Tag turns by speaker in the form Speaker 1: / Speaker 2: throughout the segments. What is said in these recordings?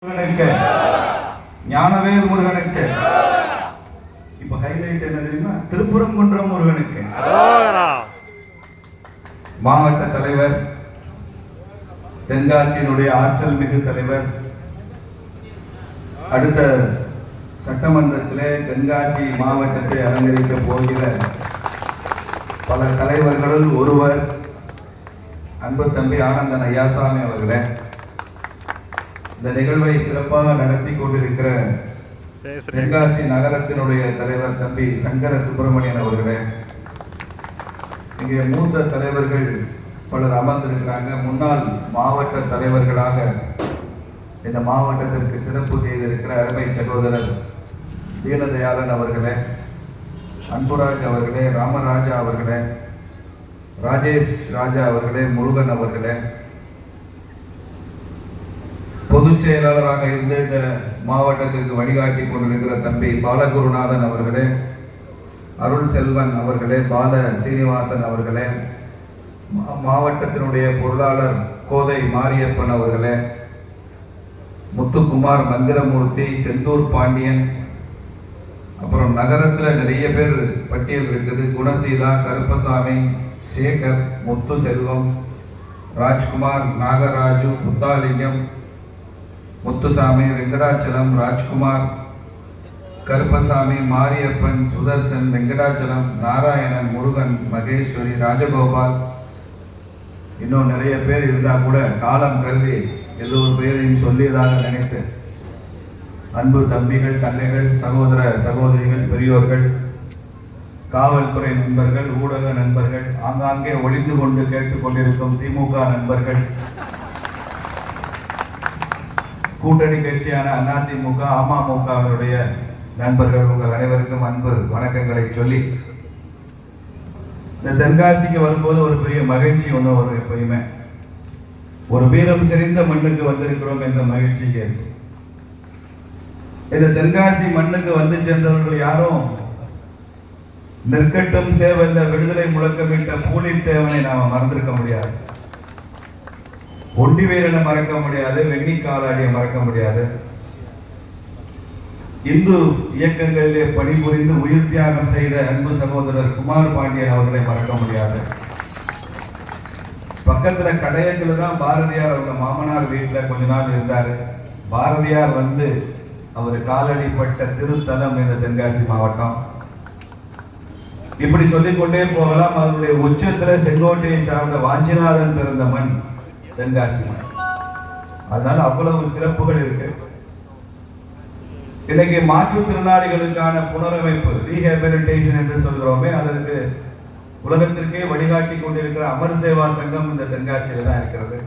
Speaker 1: முருகனுக்கு, ஞானவேல் முருகனுக்கு. இப்ப ஹைலைட் என்ன தெரியுமா? திருப்புறங்குன்றம் முருகனுக்கு. மாவட்ட தலைவர், தென்காசியினுடைய ஆற்றல் மிகு தலைவர், அடுத்த சட்டமன்றத்திலே தென்காசி மாவட்டத்தை அலங்கரிக்க போகிற பல தலைவர்களுள் ஒருவர் அன்பு தம்பி ஆனந்தன் ஐயாசாமி அவர்களே, இந்த நிகழ்வை சிறப்பாக நடத்தி கொண்டிருக்கிற தென்காசி நகரத்தினுடைய தலைவர் தம்பி சங்கர சுப்பிரமணியன் அவர்களே, இங்கே மூத்த தலைவர்கள் பலர் அமர்ந்திருக்கிறாங்க. முன்னாள் மாவட்ட தலைவர்களாக இந்த மாவட்டத்திற்கு சிறப்பு செய்திருக்கிற அருமை சகோதரர் தீனதயாளன் அவர்களே, அன்புராஜ் அவர்களே, ராமராஜா அவர்களே, ராஜேஷ் ராஜா அவர்களே, முருகன் அவர்களே, பொதுச் செயலாளராக இருந்து இந்த மாவட்டத்திற்கு வழிகாட்டி கொண்டிருக்கிற தம்பி பாலகுருநாதன் அவர்களே, அருள் செல்வன் அவர்களே, பால சீனிவாசன் அவர்களே, மாவட்டத்தினுடைய பொருளாளர் கோதை மாரியப்பன் அவர்களே, முத்துக்குமார், மந்திரமூர்த்தி, செந்தூர் பாண்டியன், அப்புறம் நகரத்தில் நிறைய பேர் பட்டியல் இருக்குது. குணசீலா, கருப்பசாமி, சேகர், முத்து செல்வம், ராஜ்குமார், நாகராஜு, புத்தாலிங்கம், முத்துசாமி, வெங்கடாச்சலம், ராஜ்குமார், கருப்பசாமி, மாரியப்பன், சுதர்சன், வெங்கடாச்சலம், நாராயணன், முருகன், மகேஸ்வரி, ராஜகோபால், இன்னும் நிறைய பேர் இருந்தா கூட காலம் கருதி எல்லோரு பேரையும் சொல்லியதாக நினைத்து அன்பு தம்பிகள், தங்கைகள், சகோதர சகோதரிகள், பெரியோர்கள், காவல்துறை நண்பர்கள், ஊடக நண்பர்கள், ஆங்காங்கே ஒளிந்து கொண்டு கேட்டுக்கொண்டிருக்கும் திமுக நண்பர்கள், கூட்டணி கட்சியான அதிமுக, அமமுகவினுடைய நண்பர்கள், உங்கள் அனைவருக்கும் அன்பு வணக்கங்களை சொல்லி, இந்த தென்காசிக்கு வரும்போது ஒரு பெரிய மகிழ்ச்சி ஒன்று வரும். எப்பயுமே ஒரு வீரம் செறிந்த மண்ணுக்கு வந்திருக்கிறோம் என்ற மகிழ்ச்சிக்கு. இந்த தென்காசி மண்ணுக்கு வந்து சென்றவர்கள் யாரும் நெற்கட்டும் சேவல்ல விடுதலை முழக்கமிட்ட பூலித்தேவனை நாம மறந்திருக்க முடியாது, ஒண்டி வீரனை மறக்க முடியாது, வெண்ணி காலாடியை மறக்க முடியாது, இந்து இயக்கங்களிலே பணிபுரிந்து உயிர் தியாகம் செய்த அன்பு சகோதரர் குமார் பாண்டியன் அவர்களை மறக்க முடியாது. பக்கத்துல கடையத்துல தான் பாரதியார் அவங்க மாமனார் வீட்டுல கொஞ்ச நாள் இருந்தாரு. பாரதியார் வந்து அவர் காலடிப்பட்ட திருத்தலம் இந்த தென்காசி மாவட்டம். இப்படி சொல்லிக்கொண்டே போகலாம். அவருடைய உச்சத்துல செங்கோட்டையை சார்ந்த வாஞ்சிநாதன் பிறந்த மண் தென்காசி மண். அதனால அவ்வளவு சிறப்புகள் இருக்கு. இன்னைக்கு மாற்றுத்திறனாளிகளுக்கான புனரமைப்பு, ரீஹேபிலிட்டேஷன் என்று சொல்கிறோமே, அதற்கு உலகத்திற்கே வழிகாட்டி கொண்டிருக்கிற அமர் சேவா சங்கம் இந்த தென்காசியில தான் இருக்கிறது.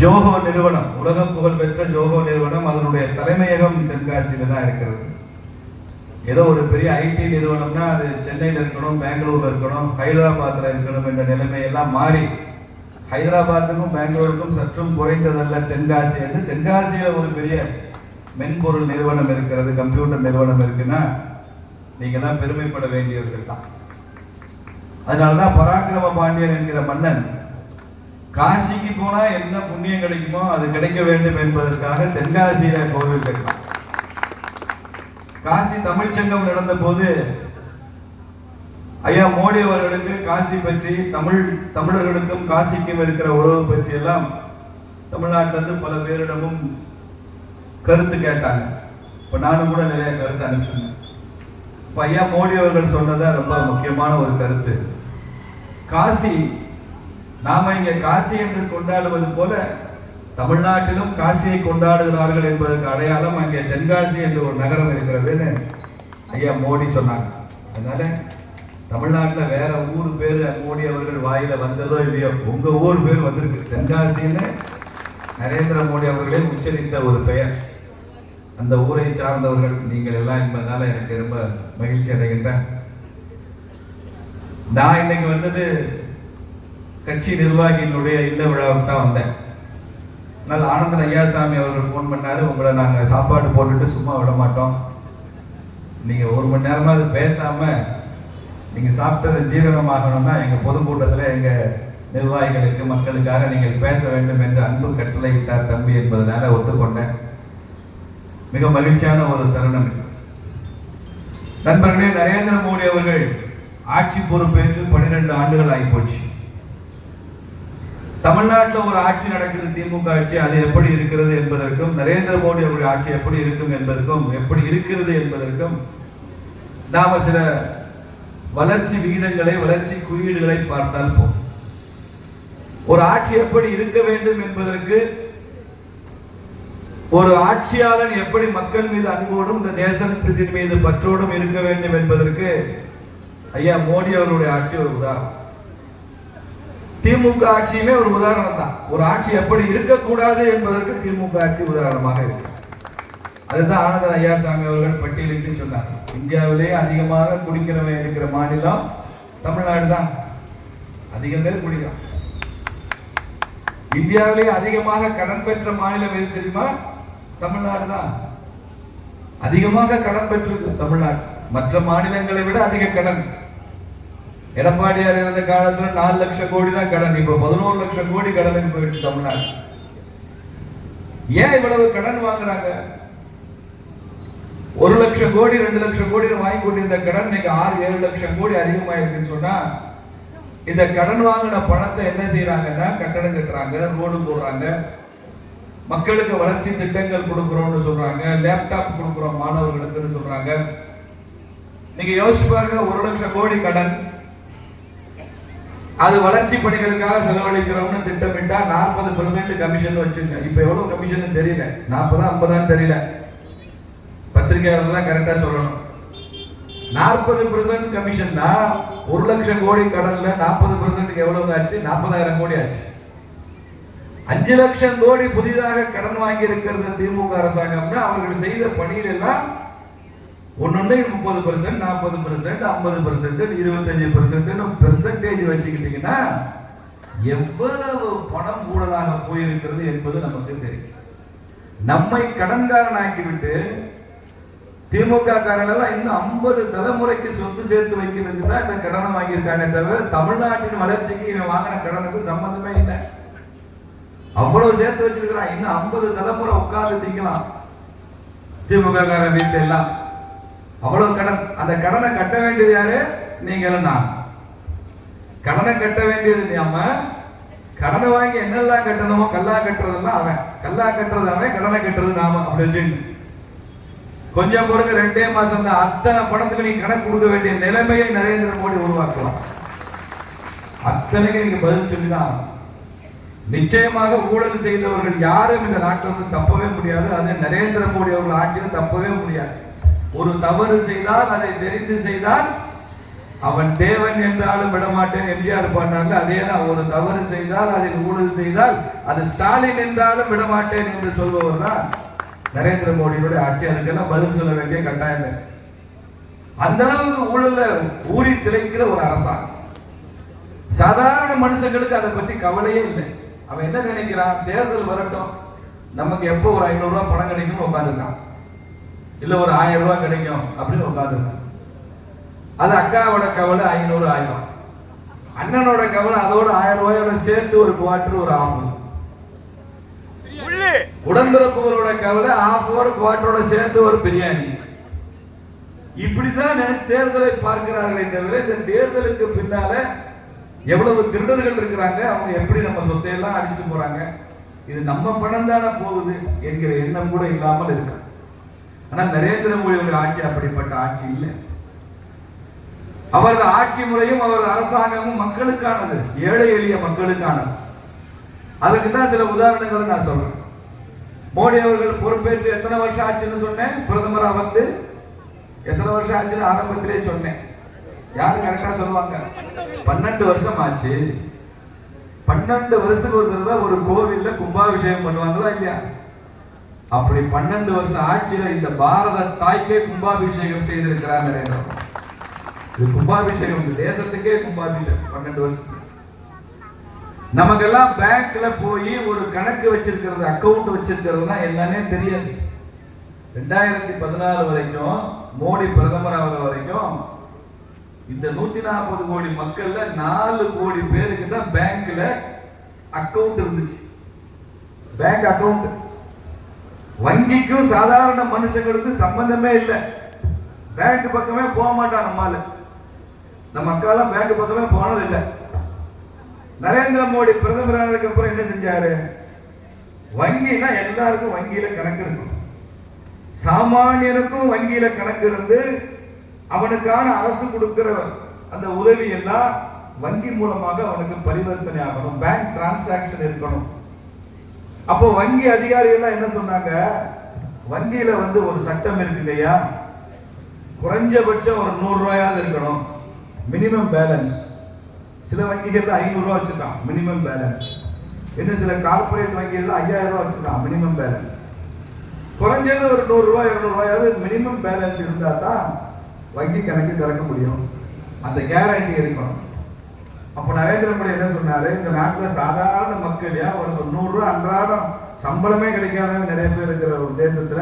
Speaker 1: ஜோகோ நிறுவனம், உலக புகழ் பெற்ற ஜோகோ நிறுவனம், அதனுடைய தலைமையகம் தென்காசியில தான் இருக்கிறது. ஏதோ ஒரு பெரிய ஐடி நிறுவனம்னா அது சென்னையில் இருக்கணும், பெங்களூர்ல இருக்கணும், ஹைதராபாத்ல இருக்கணும் என்ற நிலைமையெல்லாம் மாறி ஹைதராபாத்துக்கும் பெங்களூருக்கும் சற்றும் குறைந்ததல்ல தென்காசி என்று தென்காசியில ஒரு பெரிய மென்பொருள் நிறுவனம் இருக்கிறது, கம்ப்யூட்டர் நிறுவனம் இருக்குன்னா நீங்க தான் பெருமைப்பட வேண்டியவர்கள் தான். அதனாலதான் பராக்கிரம பாண்டியன் என்கிற மன்னன் காசிக்கு போனா என்ன புண்ணியம் கிடைக்குமோ அது கிடைக்க வேண்டும் என்பதற்காக தென்காசியில கோவில் கட்டினான். காசி தமிழ்ச்சங்கம் நடந்த போது ஐயா மோடி அவர்களுக்கு காசி பற்றி, தமிழர்களுக்கும் காசிக்கும் இருக்கிற உறவு பற்றி எல்லாம் தமிழ்நாட்டிலிருந்து பல பேரிடமும் கருத்து கேட்டாங்க. இப்ப நானும் கூட நிறைய கருத்து அனுப்பிச்சிருந்தேன். இப்ப ஐயா மோடி அவர்கள் சொன்னதா ரொம்ப முக்கியமான ஒரு கருத்து. காசி, நாம இங்க காசி என்று கொண்டாடுவது போல தமிழ்நாட்டிலும் காசியை கொண்டாடுகிறார்கள் என்பதற்கு அடையாளம் அங்கே தென்காசி என்று ஒரு நகரம் இருக்கிறதுன்னு ஐயா மோடி சொன்னாங்க. அதனால தமிழ்நாட்டில் வேற ஊர் பேரு மோடி அவர்கள் வாயில வந்ததோ இல்லையோ, உங்க ஊர் பேர் வந்திருக்கு. தென்காசின்னு நரேந்திர மோடி அவர்களே உச்சரித்த ஒரு பெயர். அந்த ஊரை சார்ந்தவர்கள் நீங்கள் எல்லாம் என்பதனால எனக்கு ரொம்ப மகிழ்ச்சி அடைகின்றேன். நான் இன்னைக்கு வந்தது கட்சி நிர்வாகியினுடைய இந்த விழாவுக்கு தான் வந்தேன். அதனால் ஆனந்தன் ஐயாசாமி அவர்கள் ஃபோன் பண்ணாரு, உங்களை நாங்கள் சாப்பாடு போட்டுட்டு சும்மா விட மாட்டோம், நீங்க ஒரு மணி நேரமாவது பேசாம நீங்க சாப்பிட்டது ஜீரணமாகணும்னா எங்க பொதுக்கூட்டத்தில் எங்க நிர்வாகிகளுக்கு மக்களுக்காக நீங்கள் பேச வேண்டும் என்று அன்பு கட்டளையிட்டார் தம்பி என்பதனால ஒத்துக்கொண்டேன். மிக மகிழ்ச்சியான ஒரு தருணம். நண்பர்களே, நரேந்திர மோடி அவர்கள் ஆட்சி பொறுப்பேற்று 12 ஆண்டுகள் ஆகிப்போச்சு. தமிழ்நாட்டில் ஒரு ஆட்சி நடக்குது, திமுக ஆட்சி. அது எப்படி இருக்கிறது என்பதற்கும், நரேந்திர மோடி அவருடைய ஆட்சி எப்படி இருக்கும் என்பதற்கும், எப்படி இருக்கிறது என்பதற்கும் நாம சில வளர்ச்சி விகிதங்களை, வளர்ச்சி குறியீடுகளை பார்த்தால் போதும். ஒரு ஆட்சி எப்படி இருக்க வேண்டும் என்பதற்கு, ஒரு ஆட்சியாளன் எப்படி மக்கள் மீது அன்போடும் இந்த தேசத்தின் மீது பற்றோடும் இருக்க வேண்டும் என்பதற்கு ஐயா மோடி அவருடைய ஆட்சி ஒரு உதாரணம். திமுக ஆட்சியுமே ஒரு உதாரணம் தான். ஒரு ஆட்சி எப்படி இருக்கக்கூடாது என்பதற்கு திமுக ஆட்சி உதாரணமாக இருக்கு. அதுதான் ஆனந்தன் ஐயாசாமி அவர்கள் பட்டியலிட்டு சொன்னார். இந்தியாவிலேயே அதிகமாக குடிக்கிறவன் இருக்கிற மாநிலம் தமிழ்நாடு தான். அதிகம் பேர் குடிக்கிறான். இந்தியாவிலேயே அதிகமாக கடன் பெற்ற மாநிலம் எது தெரியுமா? தமிழ்நாடு தான். அதிகமாக கடன் பெற்றது தமிழ்நாடு. மற்ற மாநிலங்களை விட அதிக கடன். எடப்பாடியார் இருந்த காலத்துல 4 லட்சம் கோடி தான் கடன். இப்ப 11 லட்சம் கோடி கடனுக்கு போயிடுச்சு தமிழ்நாடு. ஏன் இவ்வளவு கடன் வாங்குறாங்க? 1 லட்சம் கோடி 2 லட்சம் கோடி வாங்கி கொண்டிருந்த கடன் இன்னைக்கு 6-7 லட்சம் கோடி அதிகமாயிருக்குன்னு சொன்னா, இந்த கடன் வாங்கின பணத்தை என்ன செய்யறாங்கன்னா கட்டடம் கட்டுறாங்க, ரோடு போடுறாங்க, மக்களுக்கு வளர்ச்சி திட்டங்கள் கொடுக்கிறோம்னு சொல்றாங்க, லேப்டாப் கொடுக்கிறோம் மாணவர்களுக்கு சொல்றாங்க. நீங்க யோசிச்சு பாருங்க, 1 லட்சம் கோடி கடன், அது வளர்ச்சி பணிகளுக்காக செலவழிக்கிறோம்னு திட்டமிட்டா 40% கமிஷன் வச்சுங்க. இப்ப எவ்வளவு கமிஷன் தெரியல, 40 50 தெரியல, பத்திரிகையாளர் தான் கரெக்டா சொல்லணும். 40% கமிஷன்னா 1 லட்சம் கோடி கடன்ல 40% எவ்வளவு ஆச்சு? 40,000 கோடி ஆச்சு. 5 லட்சம் கோடி புதிதாக கடன் வாங்கி இருக்கிறது திமுக அரசாங்கம்னா அவர்கள் செய்த பணியில் எல்லாம் ஒன்னொன்னு 30%, 40%, 50%, 25% பெர்சன்டேஜ் வச்சுக்கிட்டீங்கன்னா எவ்வளவு பணம் ஊழலாக போயிருக்கிறது என்பது நமக்கு தெரியும். நம்மை கடன்காரனாக்கிவிட்டு திமுக காரர்கள் இன்னும் 50 தலைமுறைக்கு சொத்து சேர்த்து வைக்கிறதுக்கு தான் இந்த கடனை வாங்கியிருக்காங்க தவிர தமிழ்நாட்டின் வளர்ச்சிக்கு இவன் வாங்கின கடனுக்கு சம்பந்தமே இல்லை. அவ்வளவு சேர்த்து வச்சிருக்கிறான். இன்னும் 50 தலைமுறை உட்கார்ந்து திங்கலாம் திமுக கார வீட்டுல எல்லாம். அவ்வளவு கடன். அந்த கடனை கட்ட வேண்டியது யாரு? நீங்களும் நான். கடனை கட்ட வேண்டியது நாம. கடனை வாங்கி என்னெல்லாம் கட்டணுமோ கல்லா கட்டுறதெல்லாம் அவன், கல்லா கட்டுறது அவன், கடனை கட்டுறது நாம. அப்படி வச்சு கொஞ்சம் பொறுங்க, 2 மாசம் தான். அத்தனை பணத்துக்கு நீங்க கணக்கு கொடுக்க வேண்டிய நிலைமையை நரேந்திர மோடி உருவாக்கலாம். அத்தனைக்கு நீங்க பதில் சொல்லிதான். நிச்சயமாக ஊழல் செய்தவர்கள் யாரும் இந்த நாட்டில் வந்து தப்பவே முடியாது. அது நரேந்திர மோடி அவர்கள் ஆட்சியில் தப்பவே முடியாது. ஒரு தவறு செய்தால், அதை தெரிந்து செய்தால், அவன் தேவன் என்றாலும் விடமாட்டேன் எம்ஜிஆர் பண்ணாங்க. அதேதான், ஒரு தவறு செய்தால், அதில் ஊழல் செய்தால், அது ஸ்டாலின் என்றாலும் விடமாட்டேன் என்று சொல்பவர் தான் நரேந்திர மோடியுடைய ஆட்சி. அதுக்கெல்லாம் பதில் சொல்ல வேண்டிய கட்டாயம். அந்த அளவுக்கு ஊழல்ல ஊறி திளைக்கிற ஒரு அரசாங்கம். சாதாரண மனுஷங்களுக்கு அதை பத்தி கவலையே இல்லை. அவன் என்ன நினைக்கிறான்? தேர்தல் வரட்டும், நமக்கு எப்போ ஒரு 500 ரூபாய் பணம் கிடைக்கும் உட்காந்துருக்கான், இல்ல ஒரு 1000 ரூபாய் கிடைக்கும் அப்படின்னு உட்காந்துருக்கான். அது அக்காவோட கவலை 500 ஆயிரம், அண்ணனோட கவலை அதோட 1000 ரூபாயோட சேர்த்து ஒரு குவார்டர், ஒரு ஆஃப். உடன்பிறப்புகளோட கவலை ஆஃபோட குவார்டரோட சேர்த்து ஒரு பிரியாணி. இப்படிதான் தேர்தலை பார்க்கிறார்களே தவிர இந்த தேர்தலுக்கு பின்னால எவ்வளவு திருடர்கள் இருக்கிறாங்க, அவங்க எப்படி நம்ம சொத்தையெல்லாம் அடிச்சுட்டு போறாங்க, இது நம்ம பணம் தானே போகுது என்கிற எண்ணம் கூட இல்லாமல் இருக்கு. ஆனா நரேந்திர மோடி ஆட்சி அப்படிப்பட்ட ஆட்சி இல்லை. அவரது ஆட்சி முறையும் அவரது அரசாங்கமும் மக்களுக்கானது, ஏழை எளிய மக்களுக்கானது. அதுக்கு தான் சில உதாரணங்களை நான் சொல்றேன். மோடி அவர்கள் பொறுப்பேற்று எத்தனை வருஷம் ஆச்சுன்னு சொன்னேன்? பிரதமரா வந்து எத்தனை வருஷம் ஆச்சுன்னு ஆரம்பத்திலே சொன்னேன். யாரு கரெக்டா சொல்லுவாங்க? 12 வருஷம் ஆச்சு. 12 வருஷத்துக்கு ஒரு தடவை ஒரு கோவில்ல கும்பாபிஷேகம் பண்ணுவாங்களா இல்லையா? அப்படி 12 வருஷம் ஆட்சியில இந்த பாரத தாய்க்கே கும்பாபிஷேகம் செய்திருக்கிறார் நரேந்திர மோடி. இது கும்பாபிஷேகம், இந்த தேசத்துக்கே கும்பாபிஷேகம் 12 வருஷத்துக்கு. நமக்கெல்லாம் பேங்க்ல போய் ஒரு கணக்கு வச்சிருக்கிறது, அக்கவுண்ட் வச்சிருக்கிறதுனா எல்லாமே தெரியாது. 2014 வரைக்கும், மோடி பிரதமர் ஆகிற வரைக்கும் இந்த 140 கோடி மக்கள்ல 4 கோடி பேருக்கு தான் பேங்க்ல அக்கவுண்ட் இருந்துச்சு. Bank account. வங்கிக்கும் சாதாரண மனுஷங்களுக்கும் சம்பந்தமே இல்லை. பேங்க் பக்கமே போக மாட்டான் நம்மால. நம்ம அக்காலாம் பேங்க் பக்கமே போனது இல்லை. நரேந்திர மோடி பிரதமர் ஆனதுக்கு அப்புறம் என்ன செஞ்சாரு? வங்கினா எல்லாருக்கும் வங்கியில கணக்கு இருக்கும். சாமானியனுக்கும் வங்கியில கணக்கு இருந்து அவனுக்கான அரசு கொடுக்கிற அந்த உதவி எல்லாம் வங்கி மூலமாக அவனுக்கு பரிவர்த்தனை ஆகணும். பேங்க் டிரான்சாக்சன் இருக்கணும். அப்போ வங்கி அதிகாரிகள் என்ன சொன்னாங்க? வங்கியில ஒரு சட்டம் இருக்கு இல்லையா, குறைஞ்சபட்சம் ஒரு 100 ரூபாயாவது இருக்கணும் மினிமம் பேலன்ஸ். சில வங்கிகள் 500 ரூபாய் வச்சுட்டான் மினிமம் பேலன்ஸ். இன்னும் சில கார்பரேட் வங்கிகள் 5000 ரூபாய் வச்சுட்டான் மினிமம் பேலன்ஸ். குறைஞ்சது ஒரு 100 ரூபாய் 200 ரூபாயாவது மினிமம் பேலன்ஸ் இருந்தா தான் வங்கி கணக்கு திறக்க முடியும். அந்த கேரண்டி இருக்கணும். அப்ப நரேந்திர மோடி என்ன சொன்னாரு? இந்த நாட்டில் சாதாரண மக்கள் ஒரு 100 ரூபாய் அன்றாடம் சம்பளமே கிடைக்காத நிறைய பேர் இருக்கிற ஒரு தேசத்துல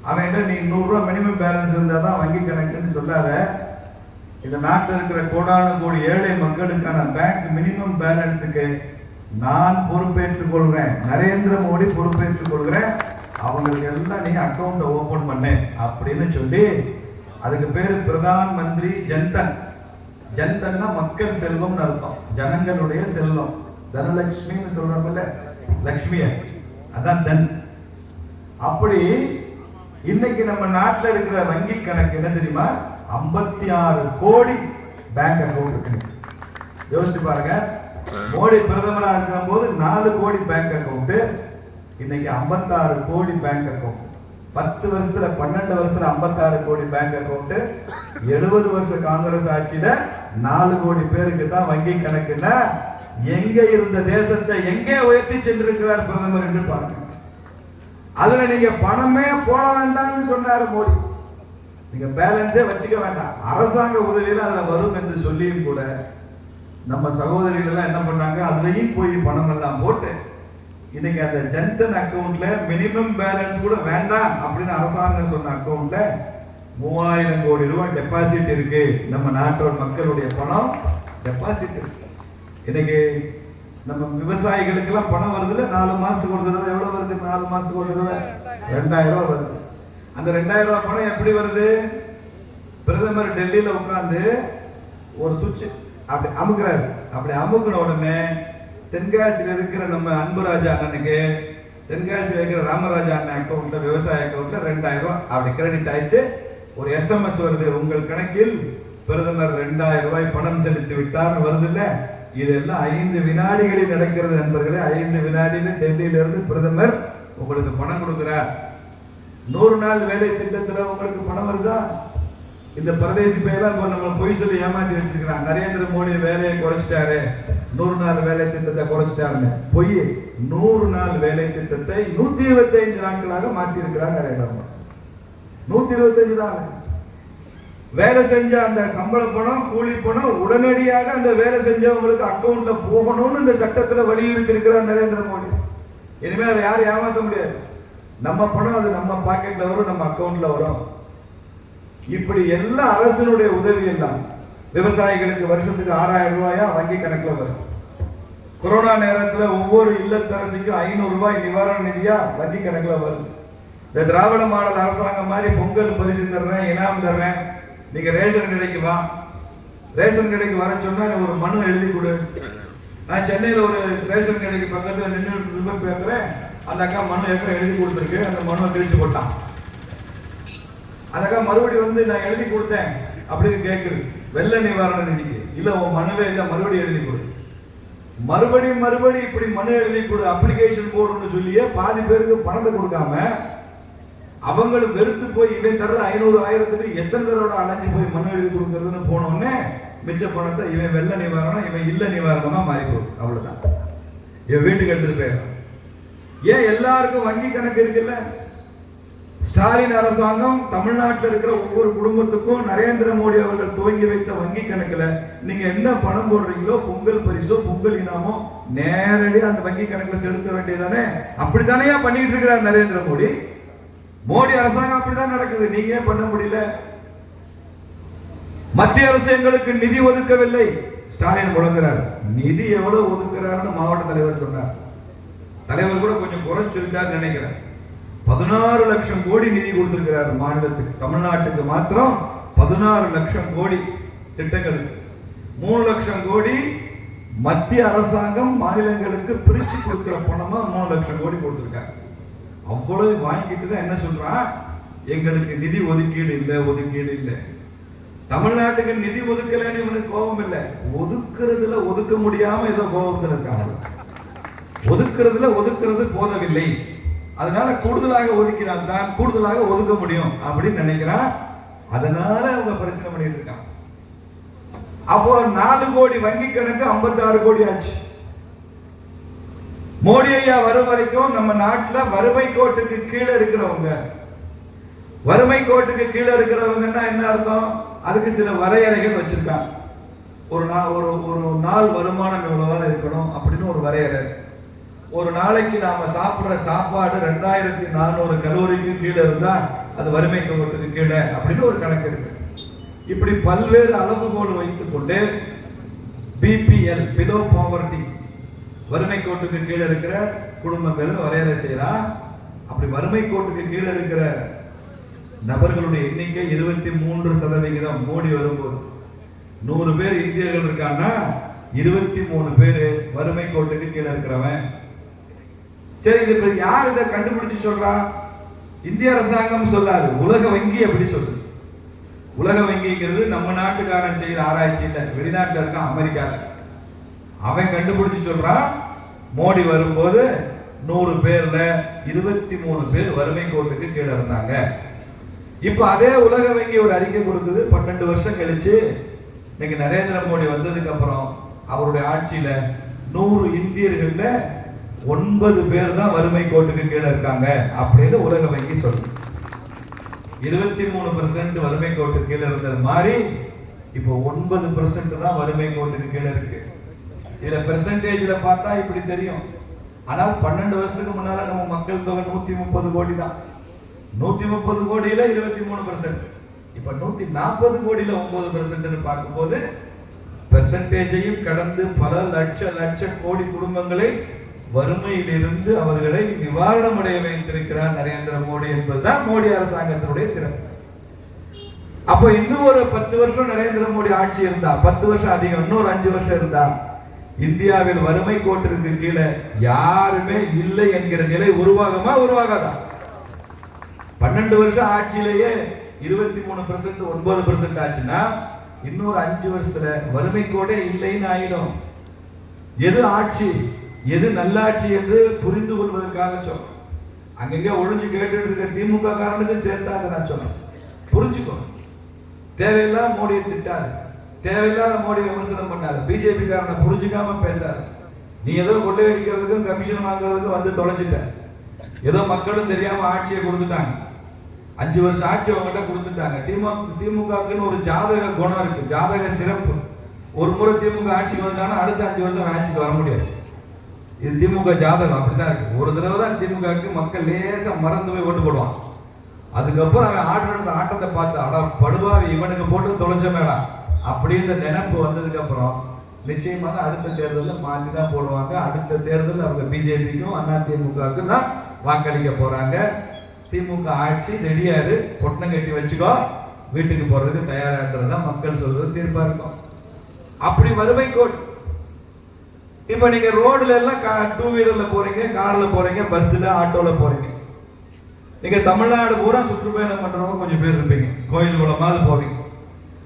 Speaker 1: அவன் என்ன, நீ 100 ரூபாய் மினிமம் பேலன்ஸ் இருந்தா தான் வங்கி கணக்குன்னு சொல்லாத. இந்த நாட்டில் இருக்கிற கோடான கோடி ஏழை மக்களுக்கான பேங்க் மினிமம் பேலன்ஸுக்கு நான் பொறுப்பேற்றுக் கொள்கிறேன், நரேந்திர மோடி பொறுப்பேற்றுக் கொள்கிறேன், அவங்களுக்கு எல்லாம் நீ அக்கௌண்ட் ஓபன் பண்ணு அப்படின்னு சொல்லி, அதுக்கு பேரு பிரதான் மந்திரி ஜன்தன். ஜன்தன்னா மக்கள் செல்வம்னு அர்த்தம். ஜனங்களுடைய செல்வம். தனலட்சுமின்னு சொல்றோம்ல, லட்சுமிய, அதான் தன். அப்படி இன்னைக்கு நம்ம நாட்டில் இருக்கிற வங்கி கணக்கு என்ன தெரியுமா? 56 கோடி பேங்க் அக்கவுண்ட் இருக்கு. யோசிச்சு பாருங்க. மோடி பிரதமராக இருக்கிற போது 4 கோடி பேங்க் அக்கவுண்ட், இன்னைக்கு 56 கோடி பேங்க் அக்கவுண்ட். 10 வருஷத்துல 12 வருஷத்துல 56 கோடி பேங்க் அக்கவுண்ட். 70 வருஷ காங்கிரஸ் ஆட்சியில 4 கோடி பேருக்கு தான் வங்கி கணக்குன்னா எங்க இருந்த தேசத்தை எங்கே உயர்த்தி சென்றிருக்கிறார் பிரதமர் என்று பாருங்க. அதுல நீங்க பணமே போட வேண்டாம்னு சொன்னாரு மோடி. நீங்க பேலன்ஸே வச்சுக்க வேண்டாம், அரசாங்க உதவியில அதுல வரும் என்று சொல்லியும் கூட நம்ம சகோதரிகள் எல்லாம் என்ன பண்ணாங்க? அதுலயும் போய் பணம் எல்லாம் போட்டு இன்னைக்கு அந்த ஜன்தன் அக்கவுண்ட்ல மினிமம் பேலன்ஸ் கூட வேண்டாம் அப்படின்னு அரசாங்கம் சொன்ன அக்கவுண்ட்ல 3000 கோடி ரூபாய் டெபாசிட் இருக்கு. நம்ம நாட்டோட மக்களுடைய பணம் டெபாசிட் இருக்கு. இன்னைக்கு நம்ம விவசாயிகளுக்கு எல்லாம் பணம் வருதுல, 4 மாசத்துக்கு ஒரு தடவை. எவ்வளவு வருது? 4 மாசத்துக்கு ஒரு தடவை 2000 ரூபாய் வருது. அந்த 2000 ரூபாய் பணம் எப்படி வருது? பிரதமர் டெல்லியில உட்கார்ந்து ஒரு சுவிட்ச் அப்படி அமுக்குறாரு. அப்படி அமுக்கின உடனே தென்காசியில் இருக்கிற நம்ம அன்புராஜா அண்ணனுக்கு, தென்காசியில் இருக்கிற ராமராஜா அண்ணன் அக்கௌண்ட்ல, விவசாய அக்கௌண்ட்ல 2000 ரூபாய் அப்படி கிரெடிட் ஆயிடுச்சு. ஒரு எஸ்எம்எஸ் வருது, உங்கள் கணக்கில் பிரதமர் 2000 ரூபாய் பணம் செலுத்தி விட்டார் வருது இல்ல. இதெல்லாம் 5 வினாடிகளில் நடக்கிறது நண்பர்களே. 5 வினாடியில் டெல்லியில இருந்து பிரதமர் உங்களுக்கு பணம் கொடுக்கிறார். 100 நாள் வேலை திட்டத்துல உங்களுக்கு பணம் வருதா? இந்த பரதேசி பையெல்லாம் நம்ம பொய் சொல்லி ஏமாத்தி வச்சிருக்கிறான். நரேந்திர மோடி வேலையை குறைச்சிட்டாரு, 100 நாள் வேலை திட்டத்தை குறைச்சிட்டாருன்னு பொய். 100 நாள் வேலை திட்டத்தை 125 நாட்களாக மாற்றி இருக்கிறார் நரேந்திர மோடி. 125 நாள் வேலை செஞ்ச அந்த சம்பள பணம், கூலி பணம் உடனடியாக அந்த வேலை செஞ்சவங்களுக்கு அக்கௌண்ட்ல போகணும்னு இந்த சட்டத்துல வலியுறுத்தி இருக்கிறார் நரேந்திர மோடி. இனிமே அதை யாரும் ஏமாற்ற முடியாது. நம்ம பணம் அது நம்ம பாக்கெட்ல வரும், நம்ம அக்கௌண்ட்ல வரும். இப்படி எல்லா அரசினுடைய உதவி எல்லாம் விவசாயிகளுக்கு வருஷத்துக்கு 6000 ரூபாயா வங்கி கணக்குல வரும். கொரோனா நேரத்தில் ஒவ்வொரு இல்லத்தரசிக்கும் 500 ரூபாய் நிவாரண நிதியா வங்கி கணக்குல வரும். இந்த திராவிட மாடல் அரசாங்கம் மாதிரி பொங்கல் பரிசு தர்றேன், இனாம் தர்றேன், நீங்க ரேஷன் கடைக்கு வா, ரேஷன் கடைக்கு வர சொன்னா ஒரு மனு எழுதி கொடு. நான் சென்னையில ஒரு ரேஷன் கடைக்கு பக்கத்துல நின்று பேசுறேன். அந்த அக்கா மனு எழுதி கொடுத்துருக்கு. அந்த மனுவை கிழிச்சு போட்டான். அந்த அக்கா மறுபடியும் நான் எழுதி கொடுத்தேன் அப்படின்னு கேட்குது. வெள்ள நிவாரண நிதிக்கு இல்ல, உன் மனுவே இல்ல, மறுபடியும் எழுதி கொடு. மறுபடியும் இப்படி மனு எழுதி கொடு, அப்ளிகேஷன் போடுன்னு சொல்லியே பாதி பேருக்கு பணத்தை கொடுக்காம அவங்களும் வெறுத்து போய் இவன் தர்ற 500 1000க்கு எத்தனை தடவை அலைஞ்சு போய் மனு எழுதி கொடுக்கறதுன்னு போனோடனே மிச்ச பணத்தை இவன் வெள்ள நிவாரணம், இவன் இல்ல நிவாரணமா மாறி போகுது. அவ்வளவுதான். இவன் வீட்டுக்கு எடுத்துட்டு போயிடும். ஏன் எல்லாருக்கும் வங்கி கணக்கு இருக்குல்ல? ஸ்டாலின் அரசாங்கம் தமிழ்நாட்டில் இருக்கிற ஒவ்வொரு குடும்பத்துக்கும் நரேந்திர மோடி அவர்கள் துவங்கி வைத்த வங்கி கணக்குல நீங்க என்ன பணம் போடுறீங்களோ, பொங்கல் பரிசோ பொங்கல் இனாமோ நேரடியாக அந்த வங்கி கணக்குல செலுத்த வேண்டியதானே. அப்படித்தானே பண்ணிட்டு இருக்கிறார் நரேந்திர மோடி. மோடி அரசாங்கம் அப்படிதான் நடக்குது. நீங்க பண்ண முடியல. மத்திய அரசு எங்களுக்கு நிதி ஒதுக்கவில்லை. ஸ்டாலின் முழங்குறார். நிதி எவ்வளவு ஒதுக்குறாருன்னு மாவட்ட தலைவர் சொன்னார். தலைவர் கூட கொஞ்சம் குறைச்சிருக்காரு நினைக்கிறேன். 16 லட்சம் கோடி நிதி கொடுத்திருக்கிறார் மாநிலத்துக்கு. தமிழ்நாட்டுக்கு மாத்திரம் 16 லட்சம் கோடி திட்டங்களுக்கு. 3 லட்சம் கோடி மத்திய அரசாங்கம் மாநிலங்களுக்கு பிரிச்சு கொடுக்கிற பணமா 3 லட்சம் கோடி கொடுத்திருக்காங்க. அவ்வளவு வாங்கிட்டு தான் என்ன சொல்றான், எங்களுக்கு நிதி ஒதுக்கீடு இல்லை. தமிழ்நாட்டுக்கு நிதி ஒதுக்கலன்னு இவனுக்கு கோபம் இல்லை, ஒதுக்குறதுல ஒதுக்க முடியாம ஏதோ கோபத்தில் இருக்காங்க. ஒதுக்குறது போதவில்லை, அதனால கூடுதலாக ஒதுக்கினால்தான் கூடுதலாக ஒதுக்க முடியும் அப்படின்னு நினைக்கிறான். அதனால அவங்க பிரச்சனை பண்ணிட்டு இருக்காங்க. அப்போ 4 கோடி வங்கி கணக்கு 56 கோடி ஆச்சு. மோடி ஐயா வரும் வரைக்கும் நம்ம நாட்டுல வறுமை கோட்டுக்கு கீழே இருக்கிறவங்க, வறுமை கோட்டுக்கு கீழே இருக்கிறவங்கன்னா என்ன அர்த்தம், அதுக்கு சில வரையறைகள் வச்சிருக்காங்க. ஒரு நாள் வருமானம் எவ்வளவா இருக்கணும் அப்படின்னு ஒரு வரையறை. ஒரு நாளைக்கு நாம சாப்பிடுற சாப்பாடு 2400 கலோரிக்கு கீழே இருந்தா அது வறுமை கோட்டுக்கு கீழே அப்படின்னு ஒரு கணக்கு இருக்கு. இப்படி பல்வேறு அளவுகோல் வைத்துக் கொண்டு பிபிஎல், பிலோ பாவர்ட்டி, வறுமை கோட்டுக்கு கீழே இருக்கிற குடும்பங்கள் வரையறை செய்யலாம். அப்படி வறுமை கோட்டுக்கு கீழே இருக்கிற நபர்களுடைய எண்ணிக்கை 23%. மோடி வரும்போது 100 பேர் இந்தியர்கள் இருக்காங்கன்னா 23 பேர் வறுமை கோட்டுக்கு கீழே இருக்கிறவன். சரி, இது யார் இதை கண்டுபிடிச்சு சொல்றா? இந்திய அரசாங்கம் சொல்லாது, உலக வங்கி அப்படி சொல்லுது. உலக வங்கிங்கிறது நம்ம நாட்டுக்காரன் செய்யற ஆராய்ச்சி இல்லை, வெளிநாட்டுல இருக்கான் அமெரிக்கால. அவன் கண்டுபிடிச்சு சொல்றான், மோடி வரும்போது 100 பேர்ல 23 பேர் வறுமை கோட்டுக்கு கீழே இருந்தாங்க. இப்ப அதே உலக வங்கி ஒரு அறிக்கை கொடுக்குது. 12 வருஷம் கழிச்சு இன்னைக்கு நரேந்திர மோடி வந்ததுக்கு அப்புறம் அவருடைய ஆட்சியில 100 இந்தியர்கள்ல 9 பேர் தான் வறுமை கோட்டுக்கு கீழே இருக்காங்க அப்படின்னு உலக வங்கி சொல்லுது. 23% வறுமை கோட்டுக்கு கீழே இருந்தது மாதிரி இப்போ 9% தான் வறுமை கோட்டுக்கு கீழே இருக்கு. இதுல பெர்சன்டேஜ்ல பார்த்தா இப்படி தெரியும். ஆனால் 12 வருஷத்துக்கு முன்னால நம்ம மக்கள் தொகை 130 கோடி தான். 130 கோடியில 23%. இப்ப 140 கோடியில 9% பார்க்கும்போது பெர்சன்டேஜையும் கடந்து பல லட்ச கோடி குடும்பங்களை வறுமையிலிருந்து அவர்களை நிவாரணம் அடைய வைத்திருக்கிறார் நரேந்திர மோடி என்பதுதான் மோடி அரசாங்கத்தினுடைய சிறப்பு. அப்போ இன்னும் ஒரு 10 வருஷம் நரேந்திர மோடி ஆட்சி இருந்தா, 10 வருஷம் அதிகம், இன்னொரு 5 வருஷம் இருந்தா இந்தியாவில் வறுமை கோட்டிற்கு கீழே யாருமே இல்லை என்கிற நிலை உருவாகாதா? 12 வருஷம் ஆட்சியிலேயே 23% 9% ஆச்சுன்னா இன்னொரு 5 வருஷத்துல வறுமை கோடே இல்லைன்னு ஆயிடும். எது ஆட்சி, எது நல்லாட்சி என்று புரிந்து கொள்வதற்காக சொல்றேன். அங்கங்க ஒழிஞ்சு கேட்டு இருக்க திமுக காரனுக்கு சேர்த்தாங்க நான் சொன்னேன். புரிஞ்சுக்கோ, தேவையில்லாத மோடியை திட்டாரு, தேவையில்லாத மோடியை விமர்சனம் பண்ணாரு, பிஜேபி காரனை புரிஞ்சுக்காம பேசாரு. நீ ஏதோ கொள்ளை அடிக்கிறதுக்கும் கமிஷன் வாங்குறதுக்கும் வந்து தொலைச்சிட்ட. ஏதோ மக்களும் தெரியாம ஆட்சியை கொடுத்துட்டாங்க. 5 வருஷம் ஆட்சி அவங்ககிட்ட கொடுத்துட்டாங்க. திமுகவுக்குன்னு ஒரு ஜாதக குணம் இருக்கு, ஜாதக சிறப்பு. ஒரு முறை திமுக ஆட்சிக்கு வந்தாங்கன்னா அடுத்த 5 வருஷம் ஆட்சிக்கு வர முடியாது. இது திமுக ஜாதகம் அப்படிதான் இருக்கு. ஒரு தடவை தான் திமுகவுக்கு மக்கள் லேசா மறந்து போய் ஓட்டு போடுவான். அதுக்கப்புறம் அவன் ஆடுற ஆட்டத்தை பார்த்து அட படுவாவி இவனுக்கு போட்டு தொலைச்ச மேடம் அப்படின்ற நினைப்பு வந்ததுக்கு அப்புறம் நிச்சயமாக அடுத்த தேர்தலில் மாற்றி தான் போடுவாங்க. அடுத்த தேர்தலில் அவங்க பிஜேபிக்கும் அதிமுகவுக்கும் தான் வாக்களிக்க போறாங்க. திமுக ஆட்சி ரெடியாரு, பொட்டணம் கட்டி வச்சுக்கோ, வீட்டுக்கு போறதுக்கு தயாராகிறதா மக்கள் சொல்றது தீர்ப்பா இருக்கும். அப்படி வறுமை கோட். இப்ப நீங்க ரோடுல எல்லாம் 2 வீலர்ல போறீங்க, கார்ல போறீங்க, பஸ்ல, ஆட்டோல போறீங்க. நீங்க தமிழ்நாடு பூரா சுற்றுப்பயணம் பண்றவங்க கொஞ்சம் பேர் இருப்பீங்க, கோயில் குளமாவது போவீங்க.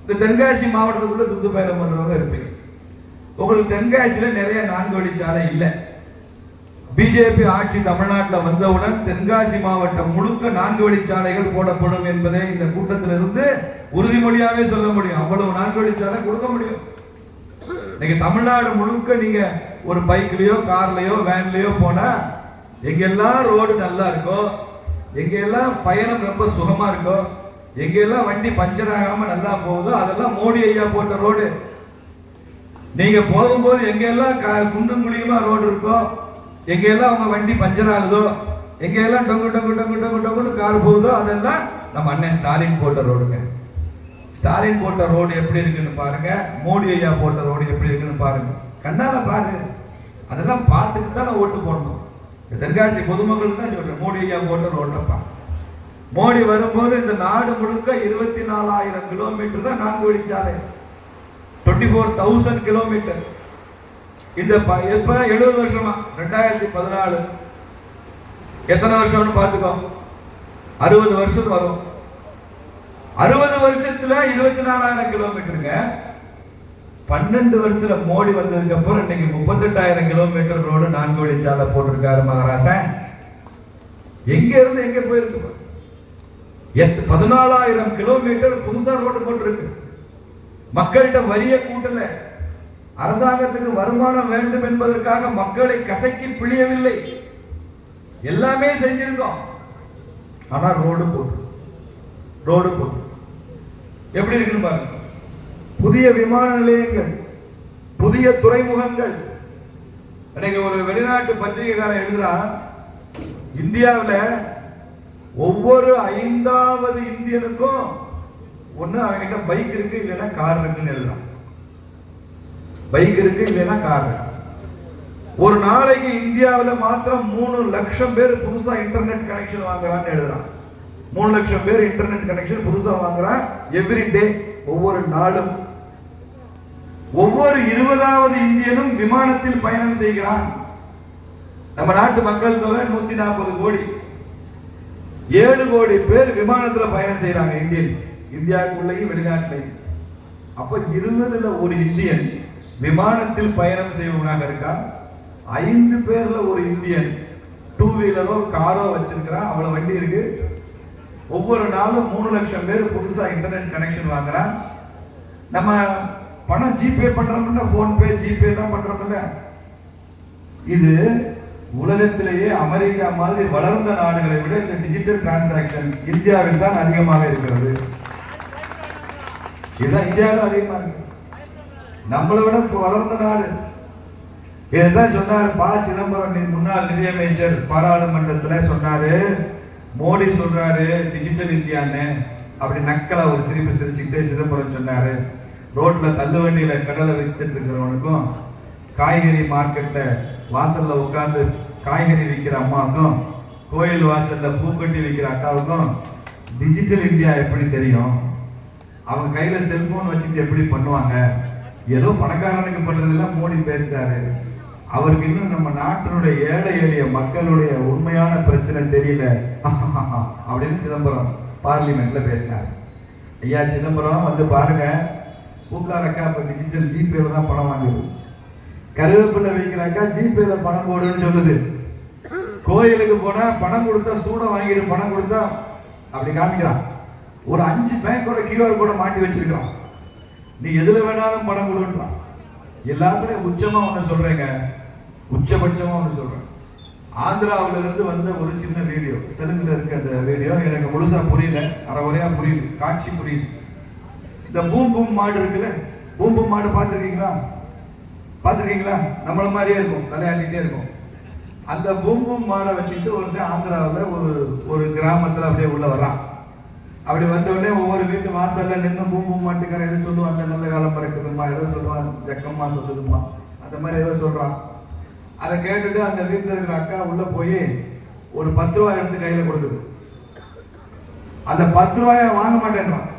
Speaker 1: இந்த தென்காசி மாவட்டத்துக்குள்ள சுற்றுப்பயணம் பண்றவங்க இருப்பீங்க. உங்களுக்கு தென்காசியில நிறைய 4 வழிச்சாலை இல்லை. பிஜேபி ஆட்சி தமிழ்நாட்டில் வந்தவுடன் தென்காசி மாவட்டம் முழுக்க 4 வழிச்சாலைகள் போடப்படும் என்பதை இந்த கூட்டத்திலிருந்து உறுதிமொழியாவே சொல்ல முடியும். அவ்வளவு 4 வழிச்சாலை கொடுக்க முடியும். இன்னைக்கு தமிழ்நாடு முழுக்க நீங்க ஒரு பைக்லயோ, கார்லயோ, வேன்லயோ போனா எங்கெல்லாம் ரோடு நல்லா இருக்கோ, எங்கெல்லாம் பயணம் ரொம்ப சுகமா இருக்கோ, எங்கெல்லாம் வண்டி பஞ்சர் ஆகாம நல்லா போகுதோ அதெல்லாம் மோடி ஐயா போட்ட ரோடு. நீங்க போகும்போது எங்கெல்லாம் குண்டும் குழியுமா ரோடு இருக்கோ, எங்கெல்லாம் அவங்க வண்டி பஞ்சர் ஆகுதோ, எங்கெல்லாம் டொங்கு டொங்கு டொங்கு டொங்கு டொங்குன்னு கார் போகுதோ அதெல்லாம் நம்ம அண்ணன் ஸ்டாலின் போட்ட ரோடுங்க. ஸ்டாலின் போட்ட ரோடு எப்படி இருக்குன்னு பாருங்க, மோடி ஐயா போட்ட ரோடு எப்படி இருக்குன்னு பாருங்க, கண்ணால பாருங்க. அதெல்லாம் பார்த்துட்டு தான் நான் ஓட்டு போடணும். தென்காசி பொதுமக்கள் தான் சொல்றேன், மோடி ஐயா போட்ட ரோட்டப்பா. மோடி வரும்போது இந்த நாடு முழுக்க 24,000 கிலோமீட்டர் தான் 4 வழிச்சாலை, 24,000 கிலோமீட்டர். இந்த இப்ப 70 வருஷமா, 2014 எத்தனை வருஷம்னு பார்த்துக்கோ, 60 வருஷம் வரும். 60 வருஷத்துல 24,000 கிலோமீட்டருங்க. 12 வருஷத்துல மோடி வந்ததுக்கு அப்புறம் இன்னைக்கு 38,000 கிலோமீட்டர் ரோடு 4 வழிச்சாலை போட்டிருக்காரு மகாராசன். எங்க இருந்து எங்க போயிருக்கு? 14,000 கிலோமீட்டர் புதுசா ரோடு போட்டிருக்கு. மக்கள்கிட்ட வரிய கூட்டல, அரசாங்கத்துக்கு வருமானம் வேண்டும் என்பதற்காக மக்களை கசக்கி பிழியவில்லை, எல்லாமே செஞ்சிருக்கோம். ஆனா ரோடு போட்டு எப்படி இருக்குன்னு பாருங்க. புதிய விமான நிலையங்கள், புதிய துறைமுகங்கள். இன்னைக்கு ஒரு வெளிநாட்டு பத்திரிகைக்காரன் எழுதுறான், இந்தியாவில் ஒவ்வொரு 5வது இந்தியனுக்கும் ஒண்ணு அவங்கிட்ட பைக் இருக்கு இல்லைன்னா கார் இருக்குன்னு எழுதுறான். பைக் இருக்கு இல்லைன்னா கார். ஒரு நாளைக்கு இந்தியாவில் மாத்திரம் 3 லட்சம் பேர் புதுசா இன்டர்நெட் கனெக்ஷன் வாங்குறான்னு எழுதுறான். 3 லட்சம் பேர் இன்டர்நெட் கனெக்ஷன் புதுசா வாங்குறான் எவ்ரி டே, ஒவ்வொரு நாளும். ஒவ்வொரு 20வது இந்தியனும் விமானத்தில் பயணம் செய்கிறான். நம்ம நாட்டு மக்கள் தொகை 140 கோடி, 7 கோடி பேர் விமானத்தில் பயணம் செய்யறாங்க இந்தியன்ஸ், இந்தியாவுக்குள்ளேயும் வெளிநாட்டிலையும். அப்ப 20ல் ஒரு இந்தியன் விமானத்தில் பயணம் செய்வனாக இருக்கா. 5 பேர்ல ஒரு இந்தியன் 2 வீலரோ காரோ வச்சிருக்கிறான், அவ்வளவு வண்டி இருக்கு. ஒவ்வொரு நாளும் 3 லட்சம் பேர் புதுசா இன்டர்நெட் கனெக்ஷன் வாங்குறான். நம்ம பணம் ஜிபே பண்றோம்ல, போன்பே ஜிபே தான் பண்றோம்ல. இது உலகத்திலேயே அமெரிக்கா மாதிரி வளர்ந்த நாடுகளை விட இந்த டிஜிட்டல் டிரான்சாக்சன் இந்தியாவில் தான் அதிகமாக இருக்கிறது. இதுதான் இந்தியாவில் அதிகமாக இருக்கு, நம்மளை விட வளர்ந்த நாடு. இதுதான் சொன்னார் ப. சிதம்பரம், முன்னாள் நிதியமைச்சர், பாராளுமன்றத்தில் சொன்னாரு. மோடி சொல்றாரு டிஜிட்டல் இந்தியான்னு, அப்படி நக்கலா ஒரு சிரிப்பு சிரிச்சுக்கிட்டே சிதம்பரம் சொன்னாரு, ரோட்ல தள்ளு வண்டியில கடலை வித்துட்டு இருக்கிறவனுக்கும், காய்கறி மார்க்கெட்ல வாசல்ல உட்கார்ந்து காய்கறி விற்கிற அம்மாவுக்கும், கோயில் வாசல்ல பூக்கட்டி விற்கிற அக்காவுக்கும் டிஜிட்டல் இந்தியா எப்படி தெரியும்? அவங்க கையில செல்போன் வச்சுட்டு எப்படி பண்ணுவாங்க? ஏதோ பணக்காரனுக்கு பண்றதெல்லாம் மோடி பேசுறாரு. அவருக்கு இன்னும் நம்ம நாட்டினுடைய ஏழை எளிய மக்களுடைய உண்மையான பிரச்சனை தெரியல அப்படின்னு சிதம்பரம் பார்லிமெண்ட்ல பேசினார். ஐயா சிதம்பரம் வந்து பாருங்க, பூக்கார அக்கா இப்ப டிஜிட்டல் ஜிபேல தான் பணம் வாங்குது, கருவேப்பிலை வைக்கிற அக்கா ஜிபேல பணம் போடுன்னு சொல்லுது, கோயிலுக்கு போனா பணம் கொடுத்தா சூட வாங்கிட்டு பணம் கொடுத்தா அப்படி காமிக்கிறான். ஒரு 5 பேங்கோட கியூஆர் கோட மாட்டி வச்சிருக்கான், நீ எதுல வேணாலும் பணம் கொடுன்றான். எல்லாத்துலயும் உச்சமா ஒண்ணு சொல்றேங்க, உச்சபட்சமா ஒண்ணு சொல்றேன். ஆந்திராவில இருந்து வந்த ஒரு சின்ன வீடியோ, தெலுங்குல இருக்க அந்த வீடியோ எனக்கு முழுசா புரியல, அரைகுறையா புரியுது, காட்சி புரியுது. இந்த பூம் பூம் மாடு இருக்குல்ல, பூம் பூம் மாடு பார்த்துருக்கீங்களா? நம்மள மாதிரியே இருக்கும், தலையாட்டிகிட்டே இருக்கும். அந்த பூம் பூம் மாடை வச்சுட்டு ஒருத்தர் ஆந்திராவில் ஒரு கிராமத்துல அப்படியே உள்ள வர்றான். அப்படி வந்த உடனே ஒவ்வொரு வீட்டு வாசல்ல நின்று பூம் பூம் மாட்டுக்கார எதோ சொல்லுவாங்க, நல்ல காலம் பறக்குதுமா, ஏதோ சொல்லுவான், ஜக்கம்மா சொல்லுதுமா, அந்த மாதிரி ஏதோ சொல்றான். அதை கேட்டுட்டு அந்த வீட்டுல இருக்கிற அக்கா உள்ள போய் ஒரு 10 ரூபாய் எடுத்து கையில கொடுக்குது. அந்த 10 ரூபாய வாங்க மாட்டேன்றான்,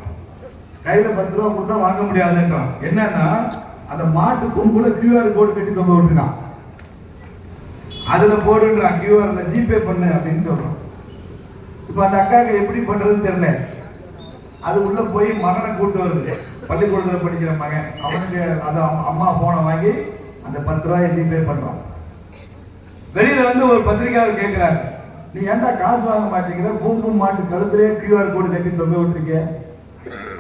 Speaker 1: கையில 10 ரூபாய் கொடுத்தா வாங்க முடியாதுன்றான். என்னன்னா அந்த மாட்டு கொம்புல கியூஆர் கோடு கட்டி தொங்க விட்டுருக்கான், அதுல போடுன்றான், கியூஆர்ல ஜிபே பண்ணு அப்படின்னு சொல்றான். இப்ப அந்த அக்காவுக்கு எப்படி பண்றதுன்னு தெரியல. அது உள்ள போய் மகனை கூட்டு வருது, பள்ளிக்கூடத்தில் படிக்கிற மகன், அவனுக்கு அது அம்மா போனை வாங்கி அந்த 10 ரூபாயை ஜிபே பண்றான். வெளியில வந்து ஒரு பத்திரிகையாளர் கேட்கிறாரு, நீ ஏன்டா காசு வாங்க மாட்டேங்கிற, பூம் பூம் மாட்டு கழுத்திலே கியூஆர் கோடு கட்டி தொங்க விட்டுருக்க.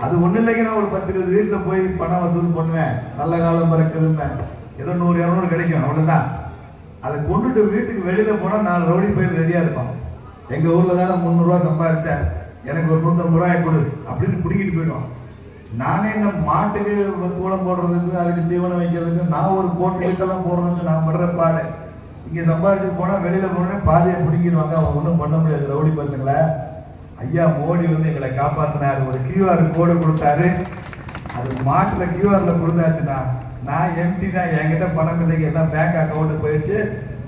Speaker 1: அது ஒண்ணு இல்லைங்க, நான் ஒரு 10-20 வீட்டுல போய் பணம் வசூல் பண்ணுவேன், நல்ல காலம் பறக்குதுன்னு ஏதோ 100-200 கிடைக்கும், அவ்வளவுதான். அதை கொண்டுட்டு வீட்டுக்கு வெளியில போனா 4 ரவுடி போய் ரெடியா இருப்பான். எங்க ஊர்ல தானே 300 ரூபாய் சம்பாதிச்சேன், எனக்கு ஒரு 150 ரூபாய் கொடு அப்படின்னு பிடிக்கிட்டு போயிடுவான். நானே இந்த மாட்டுக்கு கூலம் போடுறதுக்கு, அதுக்கு தீவனம் வைக்கிறதுக்கு, நான் ஒரு கோட்டைக்கெல்லாம் போடுறதுக்கு நான் படுற பாடு. இங்க சம்பாதிச்சு போனா வெளியில போனோடனே பாதையை பிடிக்கிடுவாங்க, அவங்க ஒன்றும் பண்ண முடியாது ரவுடி பசங்களை. ஐயா மோடி வந்து எங்களை காப்பாத்தினாரு, ஒரு QR கோடு கொடுத்தாரு, அது மாட்டுல QR கொடுத்தாச்சுன்னா நான் எம்டி தான், என்கிட்ட பணம் இல்லைங்க, எல்லாம் பேங்க் அக்கௌண்ட் போயிடுச்சு.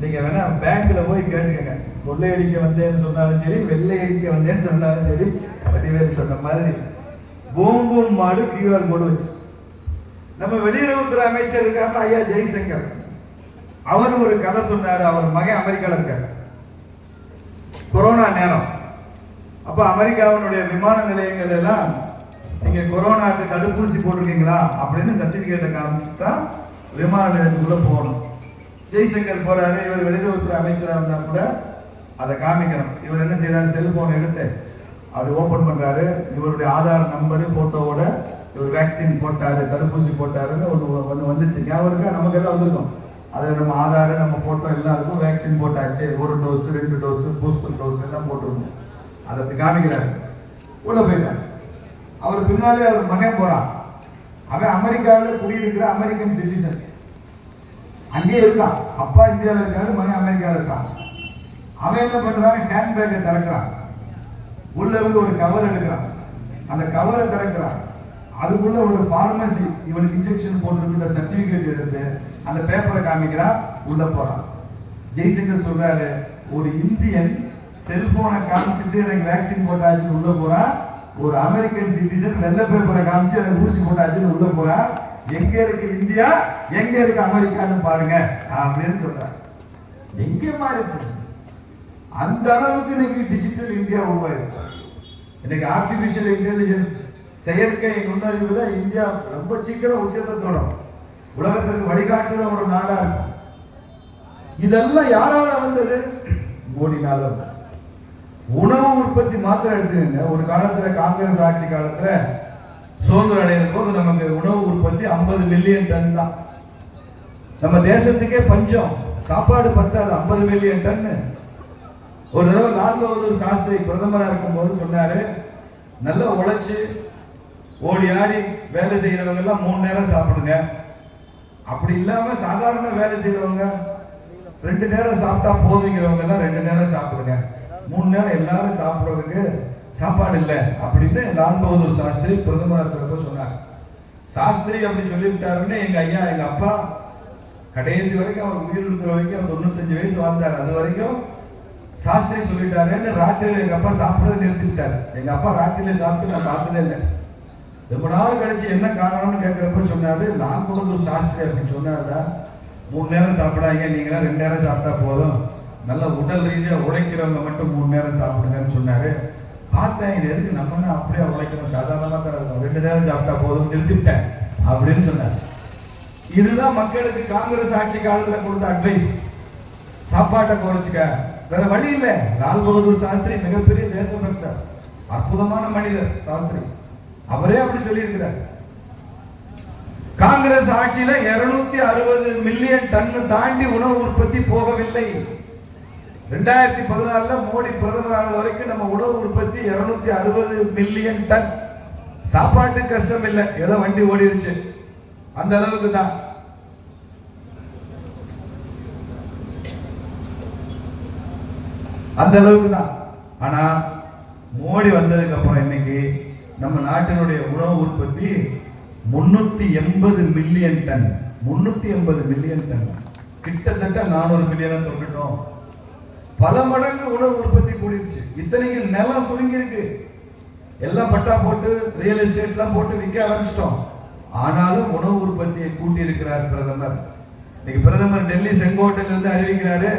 Speaker 1: நீங்க வேணா பேங்க்ல போய் கேட்டுக்கங்க, கொள்ளையடிக்க வந்தேன்னு சொன்னாலும் சரி, வெள்ளை அடிக்க வந்தேன்னு சொன்னாலும் சரி, வடிவேல் சொன்ன மாதிரி பூம் பூம் மாடு QR கோடு வச்சு. நம்ம வெளியுறவுத்துறை அமைச்சர் இருக்காரு ஐயா ஜெய்சங்கர், அவர் ஒரு கதை சொன்னாரு. அவர் மகன் அமெரிக்கால இருக்காரு. கொரோனா நேரம் அப்ப அமெரிக்காவினுடைய விமான நிலையங்கள் எல்லாம் நீங்க கொரோனாக்கு தடுப்பூசி போட்டிருக்கீங்களா அப்படின்னு சர்டிபிகேட்டை காமிச்சுட்டா விமான நிலையத்துக்குள்ள போகணும். ஜெய்சங்கர் போறாரு. இவர் வெளியுறவுத்துறை அமைச்சராக இருந்தா கூட அதை காமிக்கணும். இவர் என்ன செய்யறாரு, செல்போன் எடுத்து அப்படி ஓபன் பண்றாரு. இவருடைய ஆதார் நம்பரு போட்டோவோட இவர் வேக்சின் போட்டாரு, தடுப்பூசி போட்டாருன்னு ஒன்று வந்துச்சு. ஞாபகம் இருக்கா? நமக்கு எல்லாம் வந்திருக்கும். அது நம்ம ஆதார், நம்ம போட்டோ எல்லாம் இருக்கும். வேக்சின் போட்டாச்சு, 1 டோஸ் 2 டோஸ் பூஸ்டர் டோஸ் எல்லாம் போட்டிருக்கோம். அதை அப்படி காமிக்கிறாரு. உள்ள போயிட்டார். அவர் பின்னாலே அவர் மகன் போறான். அவன் அமெரிக்காவில் குடியிருக்கிற அமெரிக்கன் சிட்டிசன், அங்கேயே இருக்கான். அப்பா இந்தியாவில் இருக்காரு, மகன் அமெரிக்காவில் இருக்கான். அவன் என்ன பண்றான், ஹேண்ட்பேக்கை திறக்கிறான். உள்ள இருந்து ஒரு கவர் எடுக்கிறான். அந்த கவரை திறக்கிறான். அதுக்குள்ள ஒரு பார்மசி இவனுக்கு இன்ஜெக்ஷன் போட்டிருக்கிற சர்டிபிகேட் எடுத்து அந்த பேப்பரை காமிக்கிறான். உள்ள போறான். ஜெய்சங்கர் சொல்றாரு, ஒரு இந்தியன் செல்போனை காமிச்சிட்டு எனக்கு வேக்சின் போட்டாச்சுன்னு உள்ள போறான். ஒரு அமெரிக்கன் சிட்டிசன் வெள்ளை பேப்பரை காமிச்சு எனக்கு ஊசி போட்டாச்சுன்னு உள்ள போறான். எங்க இருக்கு இந்தியா, எங்க இருக்கு அமெரிக்கான்னு பாருங்க அப்படின்னு சொல்றாங்க. எங்கே மாறிச்சு? அந்த அளவுக்கு இன்னைக்கு டிஜிட்டல் இந்தியா உருவாயிருக்கு. இன்னைக்கு ஆர்டிபிஷியல் இன்டெலிஜென்ஸ், செயற்கை நுண்ணறிவுல இந்தியா ரொம்ப சீக்கிரம் உச்சத்தை தொடும். உலகத்திற்கு வழிகாட்டுற ஒரு நாடா இருக்கும். இதெல்லாம் யாரால வந்தது? மோடினால. உணவு உற்பத்தி மாத்திரம் எடுத்துக்கங்க. ஒரு காலத்துல காங்கிரஸ் ஆட்சி காலத்துல சுதந்திரம் அடைகிற போது நமக்கு உணவு உற்பத்தி 50 மில்லியன் டன் தான். நம்ம தேசத்துக்கே பஞ்சம், சாப்பாடு பத்தாது, 50 மில்லியன் டன். ஒரு தடவை லால் பகதூர் சாஸ்திரி பிரதமராக இருக்கும் போது சொன்னாரு, நல்லா உழைச்சு ஓடி ஆடி வேலை செய்யறவங்க எல்லாம் 3 நேரம் சாப்பிடுங்க. அப்படி இல்லாம சாதாரண வேலை செய்யறவங்க 2 நேரம் சாப்பிட்டா போதுங்கிறவங்க எல்லாம் 2 நேரம் சாப்பிடுங்க. 3 நேரம் எல்லாரும் சாப்பிடுறதுக்கு சாப்பாடு இல்லை அப்படின்னு லால் பகதூர் சாஸ்திரி பிரதமராக இருக்கிறப்ப சொன்னார். சாஸ்திரி அப்படி சொல்லிவிட்டாருன்னு எங்க ஐயா, எங்க அப்பா கடைசி வரைக்கும் அவர் உயிர் இருக்கிற வரைக்கும், அவர் 95 வயசு வாழ்ந்தார். அது வரைக்கும் சாஸ்திரி சொல்லிட்டாருன்னு ராத்திரியில எங்க அப்பா சாப்பிடுறதை நிறுத்திட்டாரு. எங்க அப்பா ராத்திரியில சாப்பிட்டு நான் பார்த்ததே இல்லை. ரொம்ப நாள் கழிச்சு என்ன காரணம்னு கேட்கிறப்ப சொன்னாரு, லால் பகதூர் சாஸ்திரி அப்படின்னு சொன்னாருடா, 3 நேரம் சாப்பிடாங்க, நீங்களா 2 நேரம் சாப்பிட்டா போதும், நல்ல உடல் ரீதியா உழைக்கிறவங்க மட்டும் 3 நேரம் சாப்பிடுங்கன்னு சொன்னாரு. பார்த்தேன், இது எதுக்கு நம்ம அப்படியே உழைக்கணும், சாதாரணமா தான் இருக்கும், 2 நேரம் சாப்பிட்டா போதும், நிறுத்திவிட்டேன் அப்படின்னு சொன்னார். இதுதான் மக்களுக்கு காங்கிரஸ் ஆட்சி காலத்துல கொடுத்த அட்வைஸ். சாப்பாட்டை குறைச்சுக்க, வேற வழி இல்லை. லால் பகதூர் சாஸ்திரி மிகப்பெரிய தேசபக்தர், அற்புதமான மனிதர் சாஸ்திரி. அவரே அப்படி சொல்லி இருக்கிறார். காங்கிரஸ் ஆட்சியில 260 மில்லியன் டன் தாண்டி உணவு உற்பத்தி போகவில்லை. 2016 மோடி பிரதமராக வரைக்கும் நம்ம உணவு உற்பத்தி 260 மில்லியன் டன். சாப்பாட்டு கஷ்டம் இல்லை, ஏதோ வண்டி ஓடிடுச்சு, அந்த அளவுக்கு தான். அந்த அளவுக்கு தான். ஆனா மோடி வந்ததுக்கு அப்புறம் இன்னைக்கு நம்ம நாட்டினுடைய உணவு உற்பத்தி 380 மில்லியன் டன். 380 மில்லியன் டன், கிட்டத்தட்ட 400 மில்லியன் தொட்டுட்டோம். பல மடங்கு உணவு உற்பத்தி கூடிருச்சு. இத்தனைக்கு நிலம் சுருங்கி இருக்கு, எல்லாம் பட்டா போட்டு ரியல் எஸ்டேட்லாம் போட்டு விற்க ஆரம்பிச்சிட்டோம். ஆனாலும் உணவு உற்பத்தியை கூட்டி இருக்கிறார் பிரதமர். இன்னைக்கு பிரதமர் டெல்லி செங்கோட்டையில இருந்து அறிவிக்கிறாரு,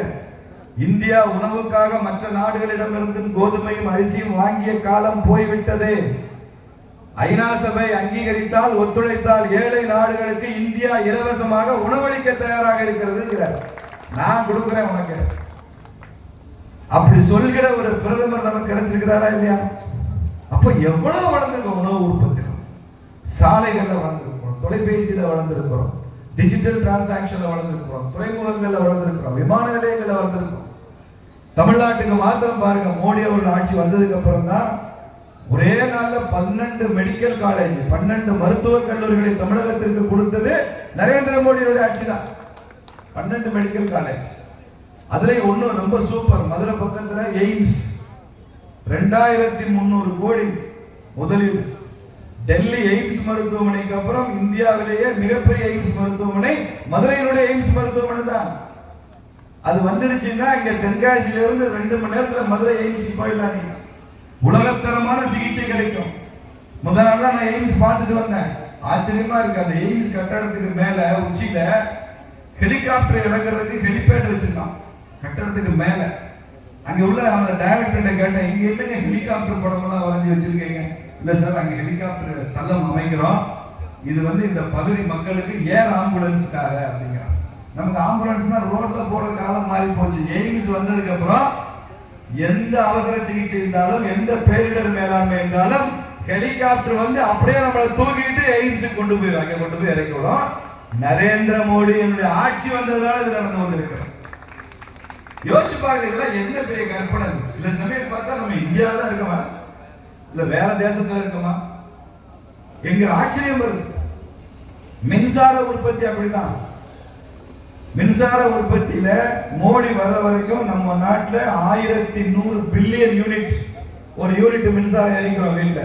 Speaker 1: இந்தியா உணவுக்காக மற்ற நாடுகளிடமிருந்து கோதுமையும் அரிசியும் வாங்கிய காலம் போய்விட்டது. ஐநா சபை அங்கீகரித்தால், ஒத்துழைத்தால் ஏழை நாடுகளுக்கு இந்தியா இலவசமாக உணவளிக்க தயாராக இருக்கிறது. நான் கொடுக்கிறேன் உனக்கு. அப்படி சொல்கிற ஒரு பிரதமர் நமக்கு கிடைச்சிருக்கிறாரா இல்லையா? அப்ப எவ்வளவு வளர்ந்திருக்கோம் உணவு உற்பத்தி. சாலைகள்ல வளர்ந்திருக்கிறோம், தொலைபேசியில வளர்ந்திருக்கிறோம், டிஜிட்டல் டிரான்சாக்சன்ல வளர்ந்திருக்கிறோம், துறைமுகங்கள்ல வளர்ந்திருக்கிறோம், விமான நிலையங்கள்ல வளர்ந்திருக்கிறோம். தமிழ்நாட்டுக்கு மாத்திரம் பாருங்க, மோடி அவர்கள் ஆட்சி வந்ததுக்கு அப்புறம் தான் ஒரே நாள்ல 12 மெடிக்கல் காலேஜ், 12 மருத்துவக் கல்லூரிகளை தமிழகத்திற்கு கொடுத்தது நரேந்திர மோடியோட ஆட்சி தான். 12 மெடிக்கல் காலேஜ். அதுல ஒண்ணு ரொம்ப சூப்பர், மதுரை பக்கத்துல எய்ம்ஸ், 2300 கோடி முதலீடு. டெல்லி எய்ம்ஸ் மருத்துவமனைக்கு அப்புறம் இந்தியாவிலேயே மிகப்பெரிய எய்ம்ஸ் மருத்துவமனை மதுரையினுடைய எய்ம்ஸ் மருத்துவமனை தான். அது வந்துருச்சுன்னா இங்க தென்காசியில இருந்து 2 மணி நேரத்துல மதுரை எய்ம்ஸ் போயிடலாம். நீங்க உலகத்தரமான சிகிச்சை கிடைக்கும். முதல் நாள் தான் நான் எய்ம்ஸ் பார்த்துட்டு வந்தேன். ஆச்சரியமா இருக்கு. அந்த எய்ம்ஸ் கட்டடத்துக்கு மேல உச்சியில ஹெலிகாப்டர் இறங்குறதுக்கு ஹெலிபேட் வச்சிருக்கான் கட்டடத்துக்கு மேல. அங்க உள்ள அந்த டைரக்டர்கிட்ட கேட்டேன், இங்க என்னங்க ஹெலிகாப்டர் படம் எல்லாம் வரைஞ்சி வச்சிருக்கீங்க? இல்ல சார், அங்க ஹெலிகாப்டர் தளம் அமைக்கிறோம், இது இந்த பகுதி மக்களுக்கு ஏர் ஆம்புலன்ஸ்க்காக அப்படிங்கிறான். நமக்கு ஆம்புலன்ஸ்னா ரோட்ல போற காலம் மாறி போச்சு. எய்ம்ஸ் வந்ததுக்கு அப்புறம் எந்த அவசர சிகிச்சை இருந்தாலும் எந்த பேரிடர் மேலாண்மை இருந்தாலும் ஹெலிகாப்டர் அப்படியே நம்மளை தூக்கிட்டு எய்ம்ஸ் கொண்டு போய் அங்க கொண்டு போய் இறக்கிவிடும். நரேந்திர மோடி என்னுடைய ஆட்சி வந்ததுனால இது நடந்து கொண்டிருக்கிறது. யோசிச்சு பாருங்க, என்ன பெரிய கற்பனை. சில சமயம் பார்த்தா நம்ம இந்தியாவில தான் இருக்கோமா இல்ல வேற தேசத்துல இருக்கோமா எங்க ஆச்சரியம் வருது. மின்சார உற்பத்தி அப்படிதான். மின்சார உற்பத்தியில மோடி வர்ற வரைக்கும் நம்ம நாட்டில் 1100 பில்லியன் யூனிட், ஒரு யூனிட் மின்சாரம் எரிக்கிறோம் வீட்டுல.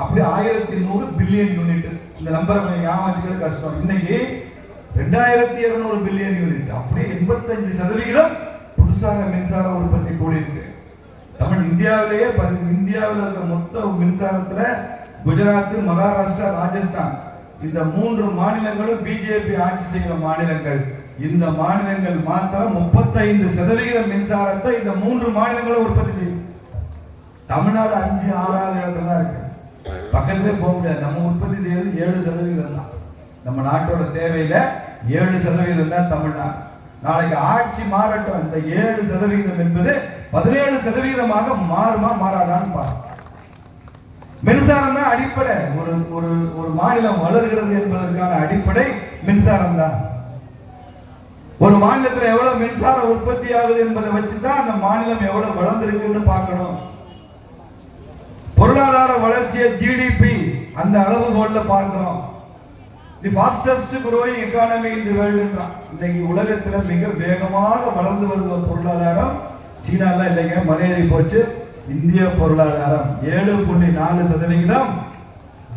Speaker 1: அப்படி 1100 பில்லியன் யூனிட். இந்த நம்பரை கொஞ்சம் ஞாபகம் வச்சுக்கிறது கஷ்டம். இன்னைக்கு 2200 பில்லியன் யூனிட். அப்படியே 85% புதுசாக மின்சார உற்பத்தி கூடி இருக்கு. இந்தியாவிலேயே இந்தியாவில் இருக்க மொத்த மின்சாரத்துல குஜராத், மகாராஷ்டிரா, ராஜஸ்தான் இந்த 3 மாநிலங்களும் பிஜேபி ஆட்சி செய்கிற மாநிலங்கள். இந்த மாநிலங்கள் மாத்திரம் 35% மின்சாரத்தை இந்த 3 மாநிலங்களும் உற்பத்தி செய்யும். தமிழ்நாடு 5, 6வது இடத்துல தான் இருக்கு. பக்கத்திலே போக முடியாது. நம்ம உற்பத்தி செய்யறது 7% தான். நம்ம நாட்டோட தேவையில 7% தான் தமிழ்நாடு. நாளைக்கு ஆட்சி மாறட்டும், இந்த 7% என்பது 17% மாறுமா மாறாதான்னு பாருங்க. மின்சாரம் தான் அடிப்படை. ஒரு மாநிலம் வளர்கிறது என்பதற்கான அடிப்படை மின்சாரம் தான். ஒரு மாநிலத்தில் எவ்வளவு மின்சாரம் உற்பத்தி ஆகுது என்பதை வச்சுதான் அந்த மாநிலம் எவ்வளவு வளர்ந்திருக்குன்னு பார்க்கணும். பொருளாதார வளர்ச்சியை ஜிடிபி அந்த அளவுகோல்ல பார்க்கணும். தி fastest growing economy in the world என்றான். இன்னைக்கு உலகத்துல மிக வேகமாக வளர்ந்து வருகிற பொருளாதாரம் சீனால இல்லைங்க, மலையேறி போச்சு. இந்திய பொருளாதாரம் 7.4%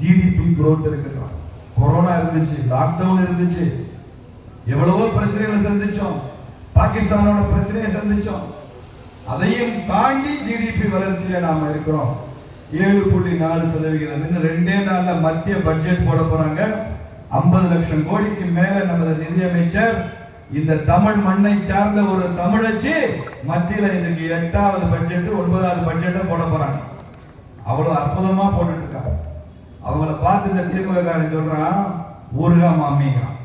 Speaker 1: ஜிடிபி growth இருக்குறான். கொரோனா இருந்துச்சு, லாக்டவுன் இருந்துச்சு, எவ்வளவோ பிரச்சனைகளை சந்திச்சோம், பாகிஸ்தானோட பிரச்சனையை சந்திச்சோம். அதையும் தாண்டி ஜிடிபி வளர்ச்சியில நாம இருக்கிறோம். 7.4%. இன்னும் 2 நாள்ல மத்திய பட்ஜெட் போட போறாங்க. 50 லட்சம் கோடிக்கு மேல நமது நிதியமைச்சர் இந்த தமிழ் மண்ணை சார்ந்த ஒரு தமிழச்சி மத்தியில இதுக்கு 8வது பட்ஜெட் 9வது பட்ஜெட்டை போட போறாங்க. அவ்வளவு அற்புதமா போட்டுட்டு இருக்காங்க. அவங்கள பார்த்து இந்த திமுககாரன் சொல்றான், ஊர்கா மாமிங்கிறான்.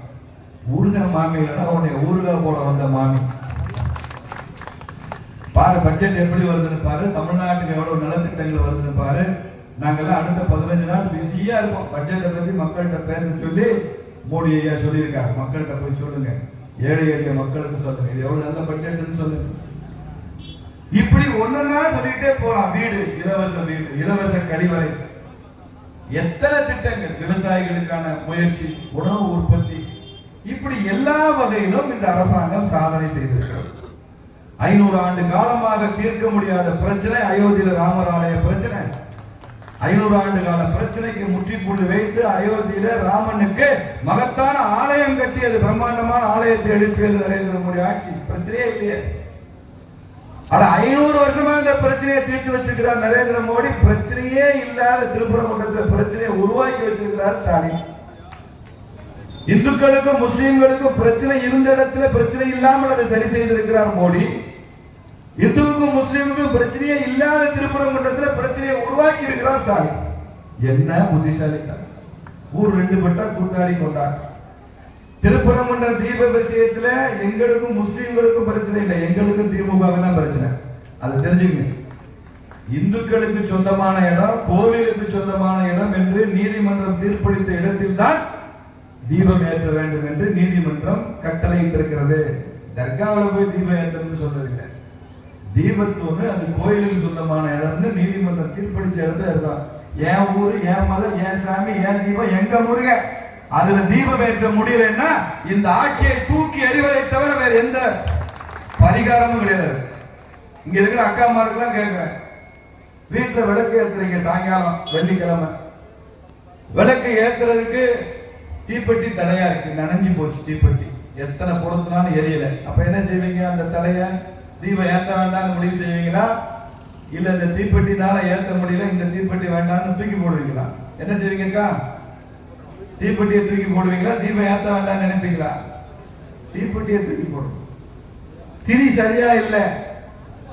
Speaker 1: ஊர்கா மாமியில தான் உன்னை ஊர்கா போட வந்த மாமி. பாரு பட்ஜெட் எப்படி வருதுன்னு பாரு, தமிழ்நாட்டுக்கு எவ்வளவு நலத்திட்டங்கள் வருதுன்னு பாரு. நாங்கெல்லாம் அடுத்த 15 நாள் பிஸியா இருப்போம். பட்ஜெட்டை பத்தி மக்கள்கிட்ட பேச சொல்லி மோடி ஐயா சொல்லியிருக்காங்க. மக்கள்கிட்ட போய் சொல்லுங்க, ஏழை எளிய மக்களுக்கு சொல்லுங்க, இது எவ்வளவு நல்ல பட்ஜெட்னு சொல்லுங்க. இப்படி ஒன்னொன்னா சொல்லிட்டே போலாம். வீடு, இலவச வீடு, இலவச கழிவறை, எத்தனை திட்டங்கள், விவசாயிகளுக்கான முயற்சி, உணவு உற்பத்தி, இப்படி எல்லா வகையிலும் இந்த அரசாங்கம் சாதனை செய்திருக்கிறது. 500 ஆண்டு காலமாக தீர்க்க முடியாத பிரச்சனை அயோத்தியில ராமர் ஆலய பிரச்சனை. 500 ஆண்டு கால பிரச்சனைக்கு முற்றுப்புள்ளி வைத்து அயோத்தியில ராமனுக்கு மகத்தான ஆலயம் கட்டியது, பிரம்மாண்டமான ஆலயத்தை எழுப்பியது நரேந்திர மோடி ஆட்சி. பிரச்சனையே இல்லையே. ஆனா 500 வருஷமா இந்த பிரச்சனையை தீர்த்து வச்சிருக்கிறார் நரேந்திர மோடி. பிரச்சனையே இல்லாத திருப்பரங்குன்றத்தில் பிரச்சனையை உருவாக்கி வச்சிருக்கிறார் ஸ்டாலின். இந்துக்களுக்கும் முஸ்லிம்களுக்கும் பிரச்சனை இருந்த இடத்துல பிரச்சனை இல்லாமல் அதை சரி செய்திருக்கிறார் மோடி. இந்துவுக்கும் முஸ்லிமுக்கும் பிரச்சனையே இல்லாத திருப்பரங்குன்றத்தில் பிரச்சனையை உருவாக்கி இருக்கிறார் ஸ்டாலின். என்ன புத்திசாலித்தனம். ஊர் 2 பட்டா கூட்டாளி கொண்டார். திருப்பரங்குன்ற தீப விஷயத்துல எங்களுக்கும் முஸ்லிம்களுக்கும் பிரச்சனை இல்லை, எங்களுக்கும் திமுக தான் பிரச்சனை. அதை தெரிஞ்சுக்கங்க. இந்துக்களுக்கு சொந்தமான இடம், கோவிலுக்கு சொந்தமான இடம் என்று நீதிமன்றம் தீர்ப்பளித்த இடத்தில் தான் தீபம் ஏற்ற வேண்டும் என்று நீதிமன்றம் கட்டளையிட்டிருக்கிறது. தர்காவில் போய் தீபம் ஏற்றணும்னு சொல்றதில்லை. தீபத்தூர் அது கோயிலுக்கு சொந்தமான இடம்னு நீதிமன்றம் தீர்ப்பளிச்ச இடத்துல இருந்தான். என் ஊரு, என் மதம், என் சாமி, என் தீபம், எங்க முருக, அதுல தீபம் ஏற்ற முடியலன்னா இந்த ஆட்சியை தூக்கி எறிவதை தவிர வேற எந்த பரிகாரமும் கிடையாது. இங்க இருக்கிற அக்காமாருக்கெல்லாம் கேட்கிறேன், வீட்டுல விளக்கு ஏத்துறீங்க, சாயங்காலம் வெள்ளிக்கிழமை விளக்கு ஏத்துறதுக்கு தீப்பெட்டி தடையா இருக்கு, நனைஞ்சு போச்சு தீப்பெட்டி, எத்தனை பொருத்தினாலும் எரியல. அப்ப என்ன செய்வீங்க? அந்த தடைய தீபம் ஏத்த வேண்டாம்னு முடிவு செய்வீங்களா? இல்ல இந்த தீப்பெட்டினால ஏத்த முடியல, இந்த தீப்பெட்டி வேண்டாம்னு தூக்கி போடுவீங்களா? என்ன செய்வீங்கக்கா? தீப்பெட்டியை தூக்கி போடுவீங்களா? தீபம் ஏத்த வேண்டாம்னு நினைப்பீங்களா? தீப்பெட்டியை தூக்கி போடும். திரி சரியா இல்லை,